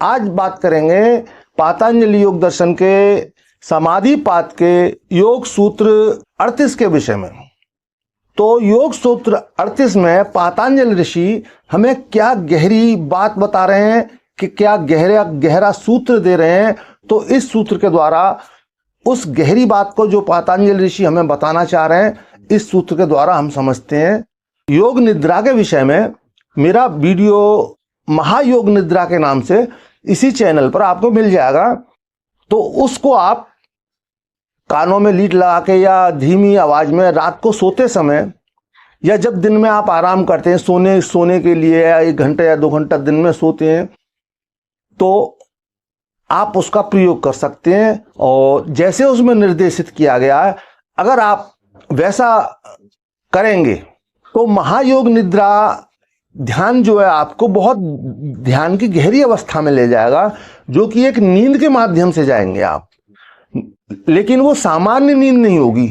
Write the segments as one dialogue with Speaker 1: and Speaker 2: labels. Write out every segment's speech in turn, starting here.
Speaker 1: आज बात करेंगे पातंजलि योग दर्शन के समाधि पाद के योग सूत्र 38 के विषय में। तो योग सूत्र 38 में पातंजलि ऋषि हमें क्या गहरी बात बता रहे हैं कि क्या गहरा सूत्र दे रहे हैं। तो इस सूत्र के द्वारा उस गहरी बात को जो पातंजलि ऋषि हमें बताना चाह रहे हैं, इस सूत्र के द्वारा हम समझते हैं। योग निद्रा के विषय में मेरा वीडियो महायोग निद्रा के नाम से इसी चैनल पर आपको मिल जाएगा। तो उसको आप कानों में लीड लगा के या धीमी आवाज में रात को सोते समय या जब दिन में आप आराम करते हैं सोने के लिए या 1 घंटा या 2 घंटा दिन में सोते हैं, तो आप उसका प्रयोग कर सकते हैं। और जैसे उसमें निर्देशित किया गया है, अगर आप वैसा करेंगे तो महायोग निद्रा ध्यान जो है आपको बहुत ध्यान की गहरी अवस्था में ले जाएगा, जो कि एक नींद के माध्यम से जाएंगे आप, लेकिन वो सामान्य नींद नहीं होगी।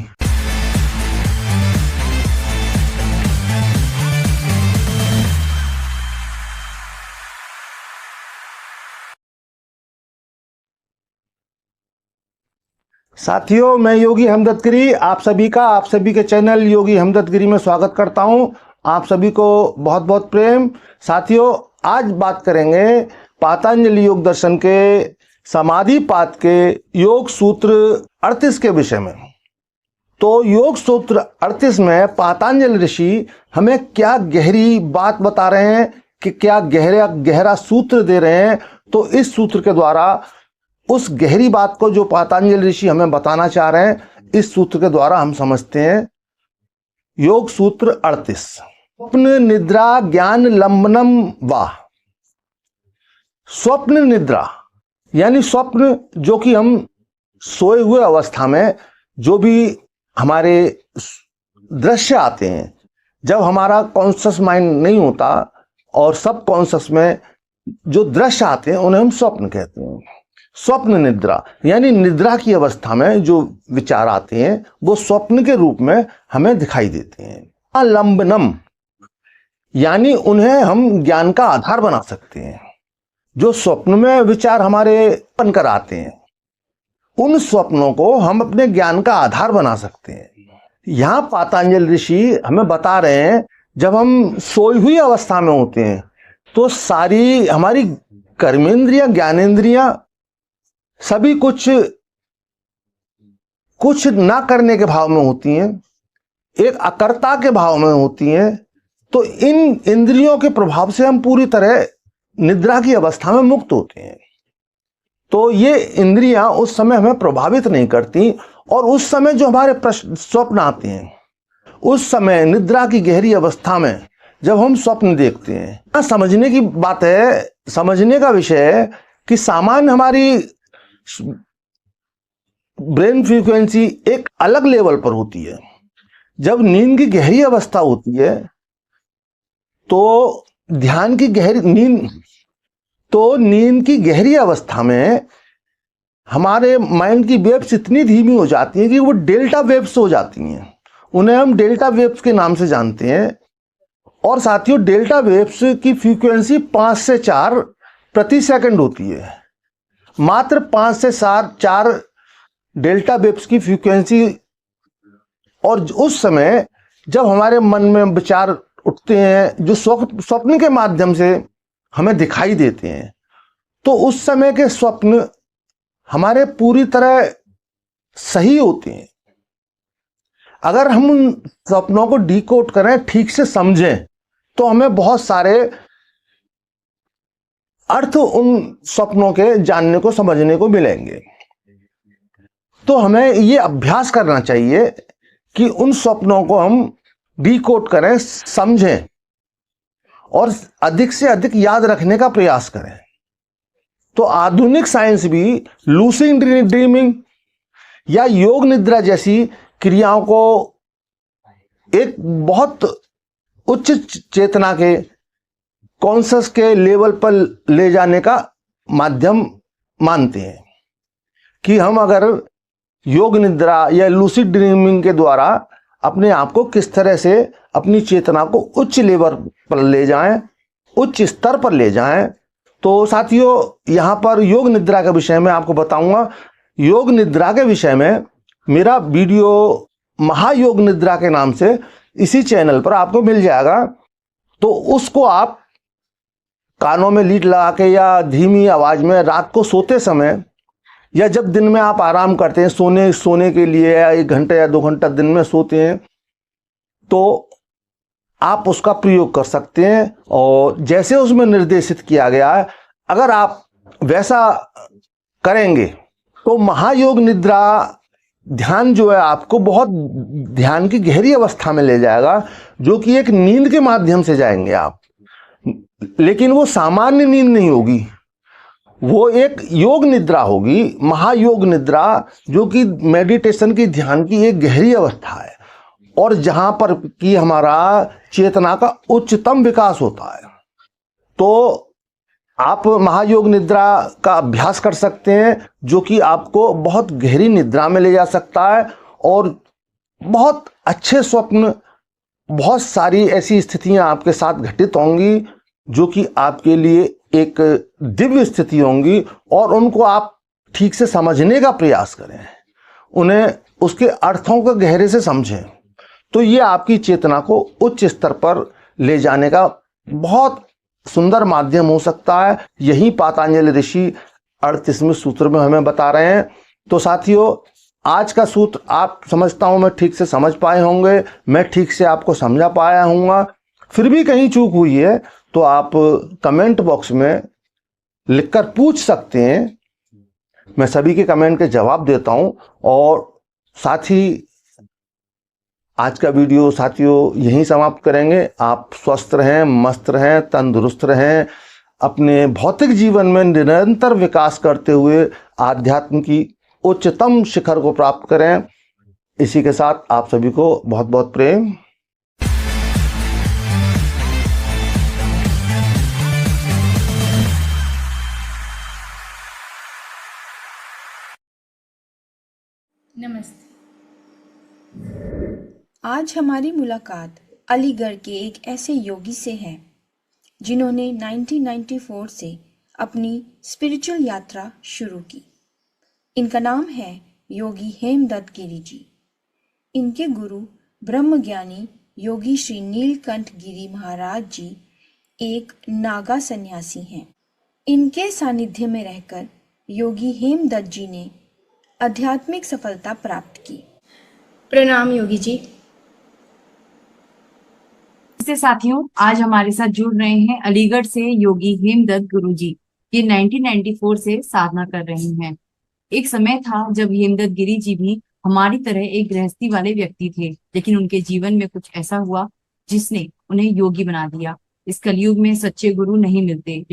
Speaker 1: साथियों, मैं योगी हमदर्द गिरी आप सभी के चैनल योगी हमदर्द गिरी में स्वागत करता हूं। आप सभी को बहुत बहुत प्रेम। साथियों, आज बात करेंगे पातंजलि योग दर्शन के समाधि पाद के योग सूत्र 38 के विषय में। तो योग सूत्र 38 में पातंजलि ऋषि हमें क्या गहरी बात बता रहे हैं कि क्या गहरा सूत्र दे रहे हैं। तो इस सूत्र के द्वारा उस गहरी बात को जो पातंजलि ऋषि हमें बताना चाह रहे हैं, इस सूत्र के द्वारा हम समझते हैं। योग सूत्र 38। स्वप्न निद्रा ज्ञान लंबनम वा। स्वप्न निद्रा यानी स्वप्न, जो कि हम सोए हुए अवस्था में जो भी हमारे दृश्य आते हैं, जब हमारा कॉन्शियस माइंड नहीं होता और सब कॉन्शियस में जो दृश्य आते हैं उन्हें हम स्वप्न कहते हैं। स्वप्न निद्रा यानी निद्रा की अवस्था में जो विचार आते हैं वो स्वप्न के रूप में हमें दिखाई देते हैं। लंबनम यानी उन्हें हम ज्ञान का आधार बना सकते हैं। जो स्वप्न में विचार हमारे बन कर आते हैं, उन स्वप्नों को हम अपने ज्ञान का आधार बना सकते हैं। यहाँ पातंजलि ऋषि हमें बता रहे हैं, जब हम सोई हुई अवस्था में होते हैं तो सारी हमारी कर्मेंद्रियां ज्ञानेंद्रियां सभी कुछ ना करने के भाव में होती हैं, एक अकर्ता के भाव में होती हैं। तो इन इंद्रियों के प्रभाव से हम पूरी तरह निद्रा की अवस्था में मुक्त होते हैं। तो ये इंद्रियां उस समय हमें प्रभावित नहीं करती, और उस समय जो हमारे स्वप्न आते हैं, उस समय निद्रा की गहरी अवस्था में जब हम स्वप्न देखते हैं, समझने की बात है, समझने का विषय है कि सामान्य हमारी ब्रेन फ्रीक्वेंसी एक अलग लेवल पर होती है। जब नींद की गहरी अवस्था होती है तो नींद की गहरी अवस्था में हमारे माइंड की वेव्स इतनी धीमी हो जाती हैं कि वो डेल्टा वेव्स हो जाती हैं। उन्हें हम डेल्टा वेव्स के नाम से जानते हैं। और साथियों, डेल्टा वेव्स की फ्रीक्वेंसी 5 से 4 प्रति सेकंड होती है। मात्र 5 से 4 डेल्टा वेव्स की फ्रीक्वेंसी। और उस समय जब हमारे मन में विचार उठते हैं जो स्वप्न के माध्यम से हमें दिखाई देते हैं, तो उस समय के स्वप्न हमारे पूरी तरह सही होते हैं। अगर हम उन स्वप्नों को डिकोड करें, ठीक से समझें, तो हमें बहुत सारे अर्थ उन स्वप्नों के जानने को समझने को मिलेंगे। तो हमें ये अभ्यास करना चाहिए कि उन स्वप्नों को हम डिकोड करें, समझें और अधिक से अधिक याद रखने का प्रयास करें। तो आधुनिक साइंस भी लूसिड ड्रीमिंग या योग निद्रा जैसी क्रियाओं को एक बहुत उच्च चेतना के कॉन्शस के लेवल पर ले जाने का माध्यम मानते हैं कि हम अगर योग निद्रा या लूसिड ड्रीमिंग के द्वारा अपने आप को किस तरह से अपनी चेतना को उच्च लेवल पर ले जाएं, उच्च स्तर पर ले जाएं, तो साथियों, यहाँ पर योग निद्रा के विषय में आपको बताऊंगा। योग निद्रा के विषय में मेरा वीडियो महायोग निद्रा के नाम से इसी चैनल पर आपको मिल जाएगा। तो उसको आप कानों में लीड लगा के या धीमी आवाज में रात को सोते समय या जब दिन में आप आराम करते हैं, सोने के लिए या 1 घंटा या 2 घंटा दिन में सोते हैं, तो आप उसका प्रयोग कर सकते हैं। और जैसे उसमें निर्देशित किया गया है, अगर आप वैसा करेंगे तो महायोग निद्रा ध्यान जो है आपको बहुत ध्यान की गहरी अवस्था में ले जाएगा, जो कि एक नींद के माध्यम से जाएंगे आप। लेकिन वो सामान्य नींद नहीं होगी, वो एक योग निद्रा होगी, महायोग निद्रा, जो कि मेडिटेशन की, ध्यान की एक गहरी अवस्था है और जहां पर कि हमारा चेतना का उच्चतम विकास होता है। तो आप महायोग निद्रा का अभ्यास कर सकते हैं, जो कि आपको बहुत गहरी निद्रा में ले जा सकता है और बहुत अच्छे स्वप्न, बहुत सारी ऐसी स्थितियां आपके साथ घटित होंगी जो कि आपके लिए एक दिव्य स्थिति होंगी, और उनको आप ठीक से समझने का प्रयास करें, उन्हें उसके अर्थों को गहरे से समझें। तो ये आपकी चेतना को उच्च स्तर पर ले जाने का बहुत सुंदर माध्यम हो सकता है। यही पातंजलि ऋषि 38वें सूत्र में हमें बता रहे हैं। तो साथियों, आज का सूत्र आप समझता हूं मैं ठीक से समझ पाए होंगे, मैं ठीक से आपको समझा पाया हूँगा। फिर भी कहीं चूक हुई है तो आप कमेंट बॉक्स में लिखकर पूछ सकते हैं, मैं सभी के कमेंट के जवाब देता हूं। और साथ ही आज का वीडियो साथियों यहीं समाप्त करेंगे। आप स्वस्थ रहें, मस्त रहें, तंदुरुस्त रहें, अपने भौतिक जीवन में निरंतर विकास करते हुए आध्यात्म की उच्चतम शिखर को प्राप्त करें। इसी के साथ आप सभी को बहुत बहुत प्रेम।
Speaker 2: नमस्ते। आज हमारी मुलाकात अलीगढ़ के एक ऐसे योगी से है जिन्होंने 1994 से अपनी स्पिरिचुअल यात्रा शुरू की। इनका नाम है योगी हेमदत्त गिरी जी। इनके गुरु ब्रह्मज्ञानी योगी श्री नीलकंठ गिरी महाराज जी एक नागा सन्यासी हैं। इनके सानिध्य में रहकर योगी हेमदत्त जी ने आध्यात्मिक सफलता प्राप्त की। प्रणाम योगी जी।
Speaker 3: से साथियों, आज हमारे साथ जुड़ रहे हैं अलीगढ़ से योगी हेमदत्त गुरु जी। ये 1994 से साधना कर रहे हैं। एक समय था जब हेमदत्त गिरी जी भी हमारी तरह एक गृहस्थी वाले व्यक्ति थे, लेकिन उनके जीवन में कुछ ऐसा हुआ जिसने उन्हें योगी बना दिया। इस कलयुग में सच्चे गुरु नहीं मिलते।